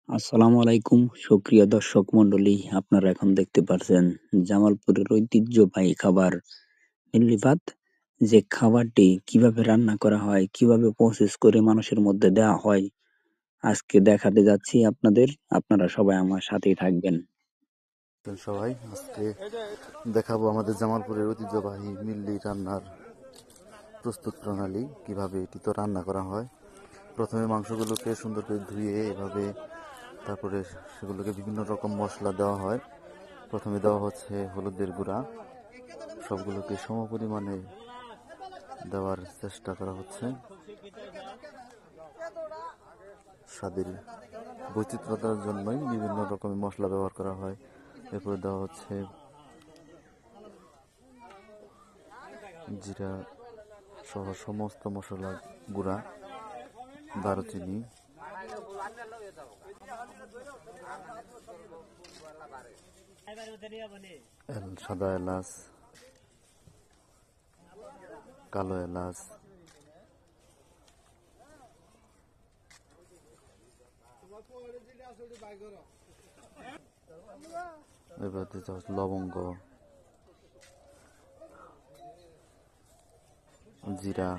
আসসালামু আলাইকুম সুপ্রিয় দর্শক মন্ডলী, আপনারা এখন দেখতে পাচ্ছেন জামালপুরের ঐতিহ্যবাহী খাবার মিল্লি ভাত। যে খাবারটি কিভাবে রান্না করা হয়, কিভাবে প্রসেস করে মানুষের মধ্যে দেওয়া হয়, আজকে দেখাতে যাচ্ছি আপনাদের। আপনারা সবাই আমার সাথেই থাকবেন। সবাই আজকে দেখাবো আমাদের জামালপুরের ঐতিহ্যবাহী মিল্লি রান্নার প্রস্তুত প্রণালী, কিভাবে এটি তো রান্না করা হয়। প্রথমে মাংসগুলোকে সুন্দর করে ধুয়ে এভাবে তারপরে সেগুলোকে বিভিন্ন রকম মশলা দেওয়া হয়। প্রথমে দেওয়া হচ্ছে হলুদের গুঁড়া, সবগুলোকে সম পরিমাণে দেওয়ার চেষ্টা করা হচ্ছে। স্বাদের বৈচিত্র্যতার জন্যই বিভিন্ন রকমের মশলা ব্যবহার করা হয়। এরপরে দেওয়া হচ্ছে জিরা সহ সমস্ত মশলা গুঁড়া, দারুচিনি, সাদা এলাচ, কালো এলাচ, এবার দিতে হচ্ছে লবঙ্গ, জিরা,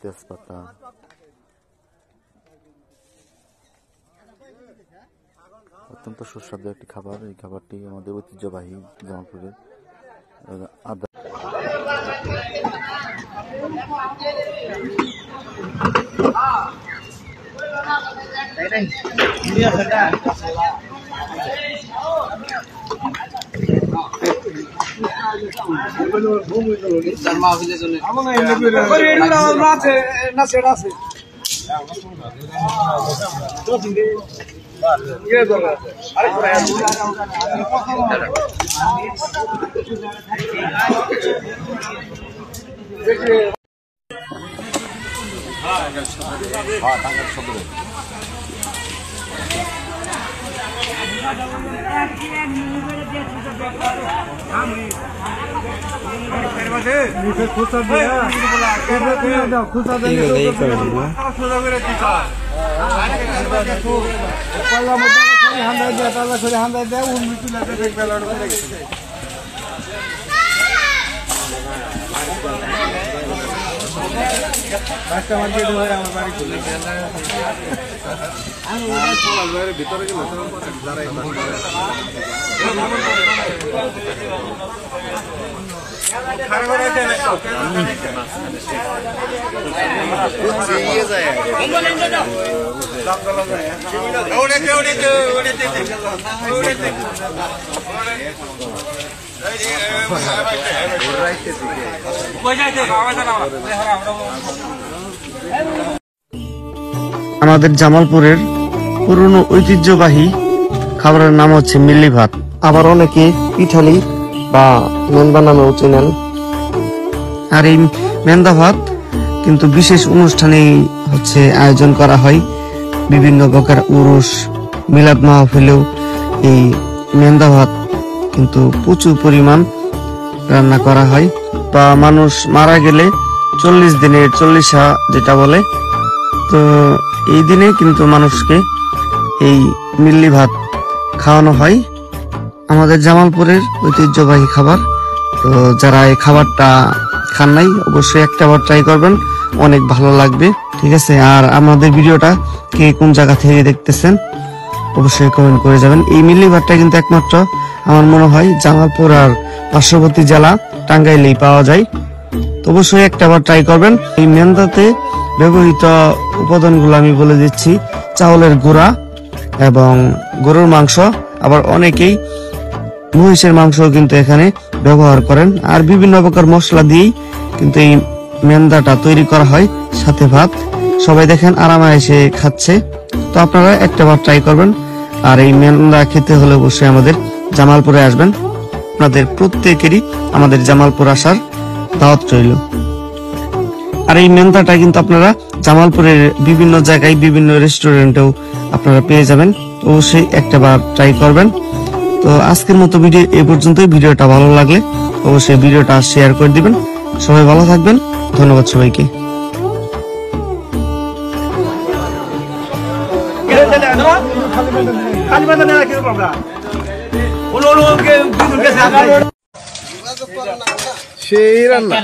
তেজপাতা, অত্যন্ত সুস্বাদু একটি খাবার। এই খাবারটি আমাদের ঐতিহ্যবাহী জামালপুরের। আদা ভিতরে গেল আমাদের জামালপুরের পুরনো ঐতিহ্যবাহী খাবারের নাম হচ্ছে মিল্লি ভাত, আবার অনেকে পিঠালি বা মেন্দা নামেও চেনেন। আর এই মেন্দা ভাত কিন্তু বিশেষ অনুষ্ঠানে হচ্ছে আয়োজন করা হয়। বিভিন্ন প্রকার উরুস, মিলাদ মাহফিলেও এই মেন্দা ভাত কিন্তু প্রচুর পরিমাণ রান্না করা হয়। বা মানুষ মারা গেলে 40 দিনের 40 যেটা বলে, তো এই দিনে কিন্তু মানুষকে এই মিল্লি ভাত খাওয়ানো হয়। আমাদের জামালপুরের ঐতিহ্যবাহী খাবার। তো যারা এই খাবারটা খান নাই, অবশ্যই একটাবার ট্রাই করবেন, অনেক ভালো লাগবে। ঠিক আছে, আর আমাদের ভিডিওটা কে কোন জায়গা থেকে দেখতেছেন অবশ্যই কমেন্ট করে যাবেন। এই মিল্লি ভাতটা কিন্তু একমাত্র আমার মনে হয় জামালপুর আর পার্শ্ববর্তী জেলা টাঙ্গাইলেই পাওয়া যায়। তো অবশ্যই একটাবার ট্রাই করবেন। এই মেন্দাতে ব্যবহৃত উপাদানগুলো আমি বলে দিচ্ছি: চাউলের গুঁড়া এবং গরুর মাংস, আবার অনেকেই মহিষের মাংস কিন্তু এখানে ব্যবহার করেন। আর বিভিন্ন প্রকার মশলা দিয়েই কিন্তু এই মেন্দাটা তৈরি করা হয়, সাথে ভাত। সবাই দেখেন আরামায়েসে খাচ্ছে। তো আপনারা একটাবার ট্রাই করবেন। আর এই মেন্দা খেতে হলে অবশ্যই আমাদের জামালপুরে আসবেন। আপনাদের প্রত্যেকেরই আমাদের জামালপুর আসার দাওয়াত রইল। আর এই মেন্দাটা কিন্তু আপনারা জামালপুরের বিভিন্ন জায়গায় বিভিন্ন রেস্টুরেন্টেও আপনারা পেয়ে যাবেন। অবশ্যই একটাবার ট্রাই করবেন। তো আজকের মতো ভিডিও এই পর্যন্তই। ভিডিওটা ভালো লাগলে অবশ্যই ভিডিওটা শেয়ার করে দিবেন। সবাই ভালো থাকবেন, ধন্যবাদ সবাইকে। সেই রান্না